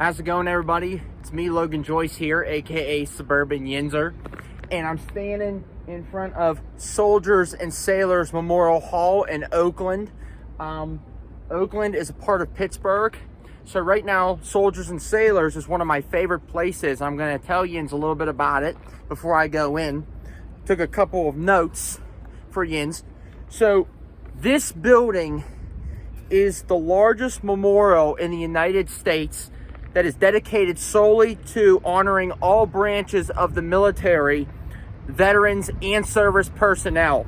How's it going, everybody? It's me, Logan Joyce here, aka Suburban Yinzer, and I'm standing in front of Soldiers and Sailors Memorial Hall in Oakland. Oakland is a part of Pittsburgh, so right now Soldiers and Sailors is one of my favorite places. I'm going to tell Yins a little bit about it before I go in. Took a couple of notes for Yins. So this building is the largest memorial in the United States that is dedicated solely to honoring all branches of the military, veterans, and service personnel.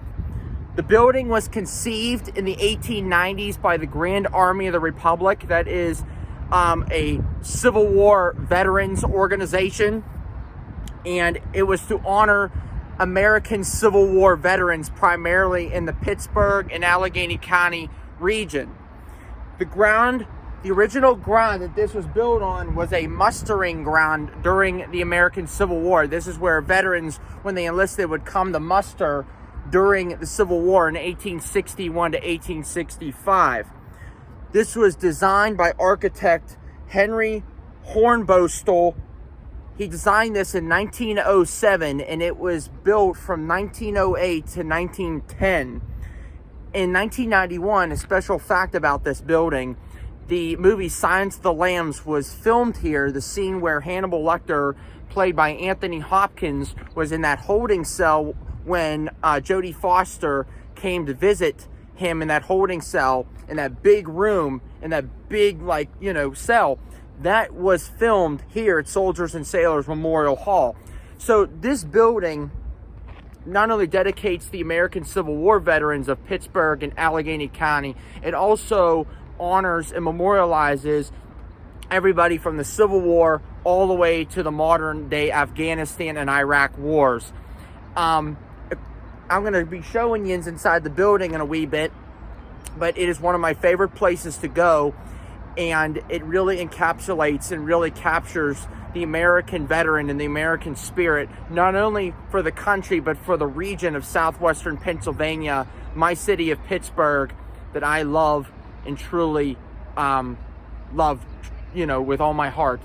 The building was conceived in the 1890s by the Grand Army of the Republic. That is a Civil War veterans organization, and it was to honor American Civil War veterans, primarily in the Pittsburgh and Allegheny County region. The original ground that this was built on was a mustering ground during the American Civil War. This is where veterans, when they enlisted, would come to muster during the Civil War in 1861 to 1865. This was designed by architect Henry Hornbostel. He designed this in 1907, and it was built from 1908 to 1910. In 1991, a special fact about this building, the movie Silence of the Lambs was filmed here. The scene where Hannibal Lecter, played by Anthony Hopkins, was in that holding cell when Jodie Foster came to visit him in that holding cell, in that big room, in that big, cell. That was filmed here at Soldiers and Sailors Memorial Hall. So this building not only dedicates the American Civil War veterans of Pittsburgh and Allegheny County, it also honors and memorializes everybody from the Civil War all the way to the modern day Afghanistan and Iraq wars. I'm going to be showing you inside the building in a wee bit, but it is one of my favorite places to go, and it really encapsulates and really captures the American veteran and the American spirit, not only for the country, but for the region of southwestern Pennsylvania, my city of Pittsburgh, that I love and truly love, with all my heart.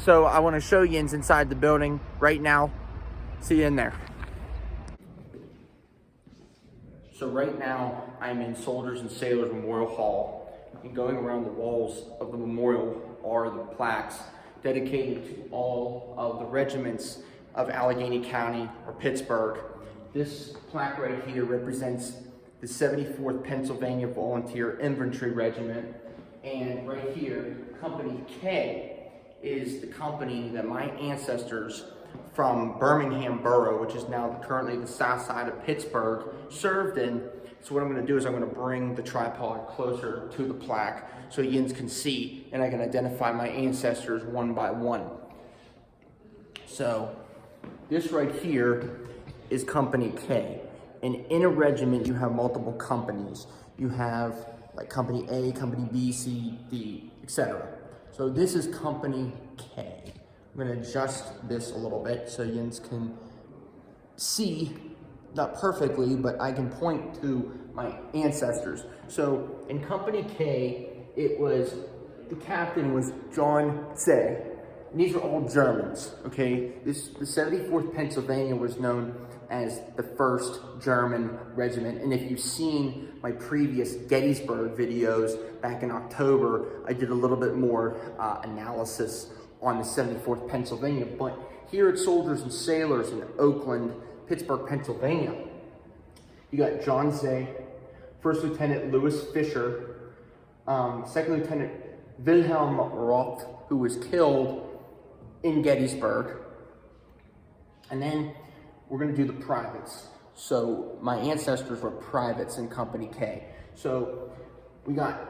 So I want to show you inside the building right now. See you in there. So right now I'm in Soldiers and Sailors Memorial Hall, and going around the walls of the memorial are the plaques dedicated to all of the regiments of Allegheny County or Pittsburgh. This plaque right here represents the 74th Pennsylvania Volunteer Infantry Regiment, and right here, Company K is the company that my ancestors from Birmingham Borough, which is now currently the south side of Pittsburgh, served in. So what I'm going to do is I'm going to bring the tripod closer to the plaque so Yins can see and I can identify my ancestors one by one. So this right here is Company K. And in a regiment, you have multiple companies. You have like Company A, Company B, C, D, etc. So this is Company K. I'm going to adjust this a little bit so Yins can see, not perfectly, but I can point to my ancestors. So in Company K, the captain was John Zeh. And these are all Germans, okay? The 74th Pennsylvania was known as the 1st German Regiment. And if you've seen my previous Gettysburg videos back in October, I did a little bit more analysis on the 74th Pennsylvania. But here at Soldiers and Sailors in Oakland, Pittsburgh, Pennsylvania, you got John Zeh, First Lieutenant Louis Fisher, Second Lieutenant Wilhelm Roth, who was killed in Gettysburg. And then we're going to do the privates. So my ancestors were privates in Company K. So we got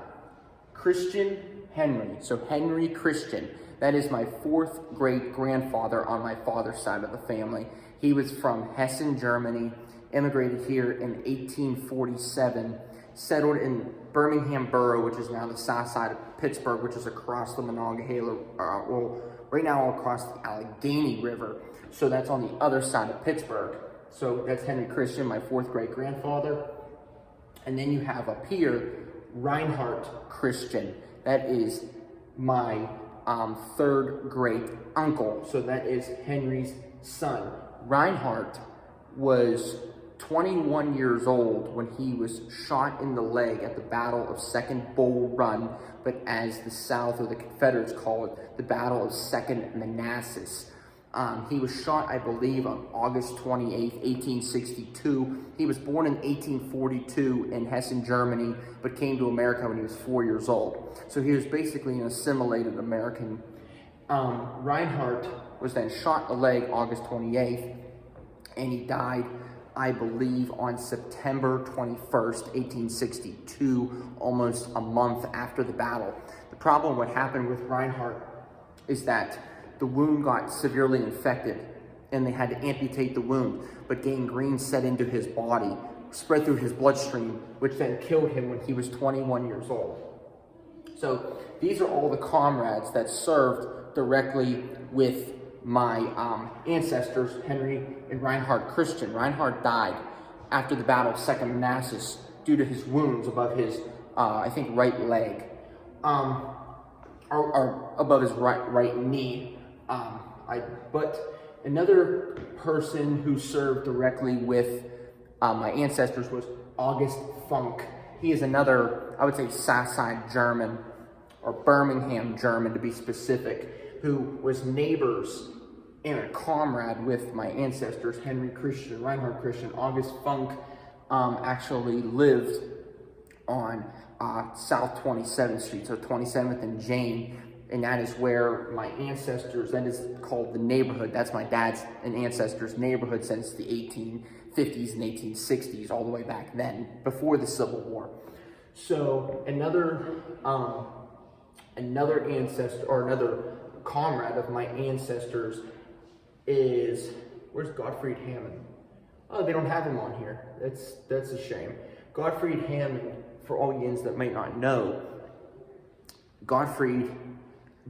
Christian Henry. So Henry Christian. That is my 4th great grandfather on my father's side of the family. He was from Hessen, Germany, immigrated here in 1847, settled in Birmingham Borough, which is now the south side of Pittsburgh, which is across the Monongahela, right now across the Allegheny River. So that's on the other side of Pittsburgh. So that's Henry Christian, my 4th great grandfather. And then you have up here, Reinhardt Christian. That is my third great uncle. So that is Henry's son. Reinhardt was 21 years old when he was shot in the leg at the Battle of Second Bull Run, but as the South or the Confederates call it, the Battle of Second Manassas. He was shot, I believe, on August 28, 1862. He was born in 1842 in Hessen, Germany, but came to America when he was 4 years old. So he was basically an assimilated American. Reinhardt was then shot in the leg August 28th, and he died, I believe, on September 21st, 1862, almost a month after the battle. The problem, what happened with Reinhardt, is that the wound got severely infected and they had to amputate the wound, but gangrene set into his body, spread through his bloodstream, which then killed him when he was 21 years old. So these are all the comrades that served directly with my ancestors, Henry and Reinhard Christian. Reinhard died after the Battle of Second Manassas due to his wounds above his, I think, right leg, or above his right knee. But another person who served directly with my ancestors was August Funk. He is another, I would say, Sasside German, or Birmingham German to be specific, who was neighbors and a comrade with my ancestors, Henry Christian, Reinhard Christian. August Funk actually lived on South 27th Street, so 27th and Jane, and that is where my ancestors, that is called the neighborhood. That's my dad's and ancestors' neighborhood since the 1850s and 1860s, all the way back then, before the Civil War. So another ancestor, or another comrade of my ancestors is, where's Gottfried Hammond? Oh, they don't have him on here. That's a shame. Gottfried Hammond, for all yins that might not know, Gottfried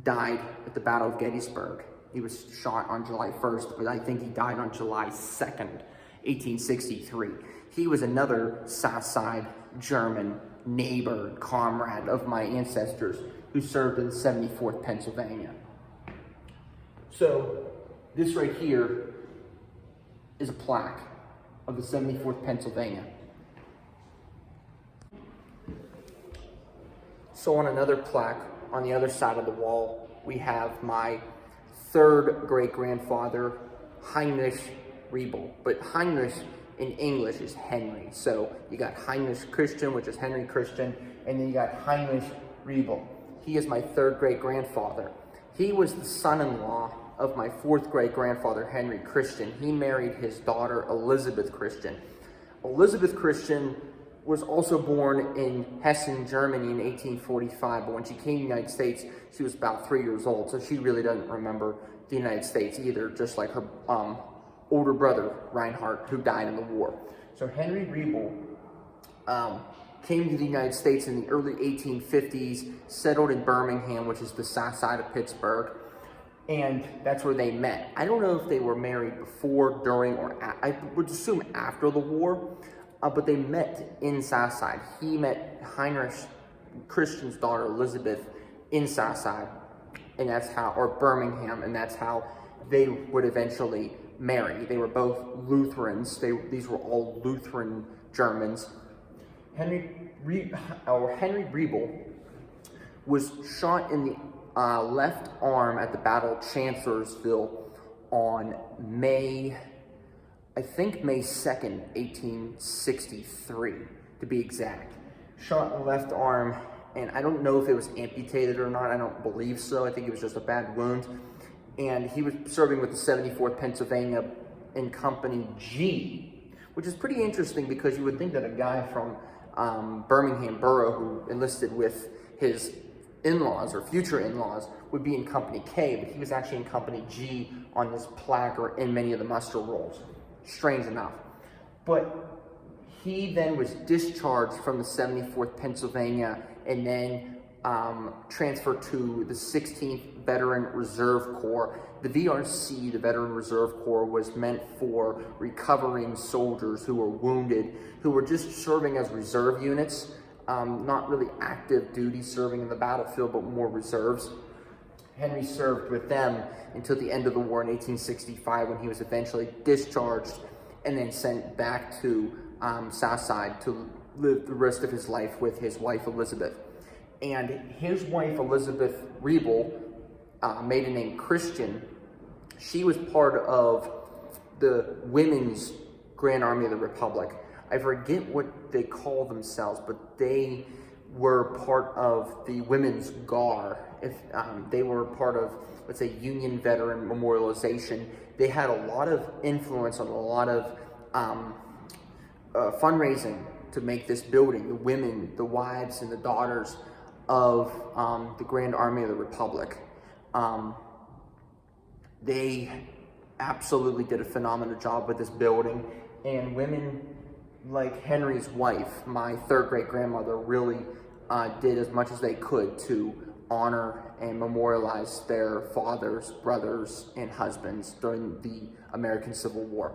died at the Battle of Gettysburg. He was shot on July 1st, but I think he died on July 2nd, 1863. He was another Southside German neighbor, comrade of my ancestors who served in the 74th Pennsylvania. So this right here is a plaque of the 74th Pennsylvania. So on another plaque, on the other side of the wall, we have my third great-grandfather, Heinrich Riebel. But Heinrich in English is Henry. So you got Heinrich Christian, which is Henry Christian, and then you got Heinrich Riebel. He is my third great-grandfather. He was the son-in-law of my fourth great-grandfather, Henry Christian. He married his daughter, Elizabeth Christian. Elizabeth Christian was also born in Hessen, Germany in 1845, but when she came to the United States, she was about 3 years old, so she really doesn't remember the United States either, just like her older brother, Reinhardt, who died in the war. So Henry Riebel came to the United States in the early 1850s, settled in Birmingham, which is the south side of Pittsburgh, and that's where they met. I don't know if they were married before, during, or I would assume after the war, but they met in Southside. He met Heinrich Christian's daughter, Elizabeth, in Southside, and that's how, or Birmingham, and that's how they would eventually marry. They were both Lutherans. These were all Lutheran Germans. Henry Riebel was shot in the left arm at the Battle of Chancellorsville on May 2nd, 1863, to be exact. Shot in the left arm, and I don't know if it was amputated or not. I don't believe so. I think it was just a bad wound. And he was serving with the 74th Pennsylvania in Company G, which is pretty interesting because you would think that a guy from Birmingham Borough who enlisted with his in-laws or future in-laws would be in Company K, but he was actually in Company G on this plaque or in many of the muster rolls. Strange enough. But he then was discharged from the 74th Pennsylvania and then transferred to the 16th Veteran Reserve Corps. The VRC, the Veteran Reserve Corps, was meant for recovering soldiers who were wounded, who were just serving as reserve units, not really active duty serving in the battlefield, but more reserves. Henry served with them until the end of the war in 1865, when he was eventually discharged and then sent back to Southside to live the rest of his life with his wife Elizabeth. And his wife Elizabeth Rebel, maiden name Christian, she was part of the Women's Grand Army of the Republic. I forget what they call themselves, but they were part of the Women's GAR. If they were part of, let's say, Union Veteran Memorialization, they had a lot of influence on a lot of fundraising to make this building. The women, the wives, and the daughters of the Grand Army of the Republic. They absolutely did a phenomenal job with this building, and women like Henry's wife, my third great grandmother, really did as much as they could to honor and memorialize their fathers, brothers, and husbands during the American Civil War.